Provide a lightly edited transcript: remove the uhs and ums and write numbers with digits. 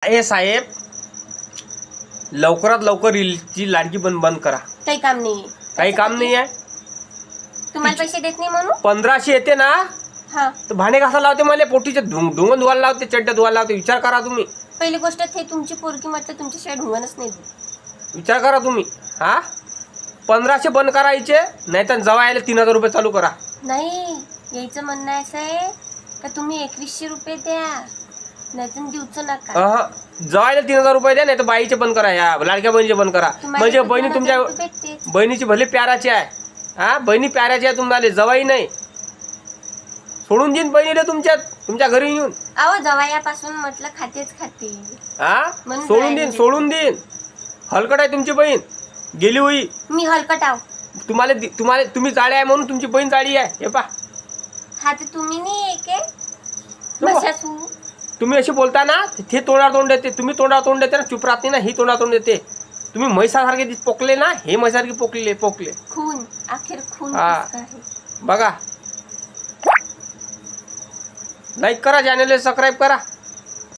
हे साहेब लवकरात लवकर रीलची लाडकी बंद करा. काही काम नाही. काही काम नाही आहे. तुम्हाला पैसे देत नाही म्हणून 1500 येते ना. हा तर भांडे घासायला लावते मला, पोटीचे ढुंगण धुवायला लावते, चड्ड्या धुवायला लावते. विचार करा तुम्ही. पहिली गोष्ट ते तुमची पोरगी म्हटलं तुमच्याशिवाय ढुंगणच नाही. विचार करा तुम्ही. हा 1500 बंद करायचे, नाहीतर जवळ यायला 3000 रुपये चालू करा. नाही यायचं म्हणणं असं आहे का तुम्ही 2100 रुपये द्या, नाहीतर देऊच नका. जवायला 3000 रुपये द्या, नाही तर बाईचे बंद करा. या लाडक्या बहिणीचे बंद करा. म्हणजे बहिणी तुमच्या बहिणीची भले प्याराची आहे. हा बहिणी प्याराची आहे तुम्हाला, जवाई नाही. सोडून देईन बहिणीला तुमच्या घरी येऊन. अहो जवायापासून म्हटलं खातेच खाते. हा सोडून देईन. हलकट आहे तुमची बहीण, गेली होई. मी हलकट आहो. तुम्ही जाळे आहे म्हणून तुमची बहीण जाळी आहे. हे पा हा तर तुम्ही नाही आहे के तुम्ही अशी बोलता ना, ते तोंडावर तोंड देते. तुम्ही तोंडावर तोंड देते ना, चुप राहत नाही ना, ही तोंडावर तोंड देते. तुम्ही म्हैसासारखे पोकले ना, हे म्हैसारखे पोकले. खून अखेर खून. बघा, लाईक करा, चॅनलला सबस्क्राईब करा.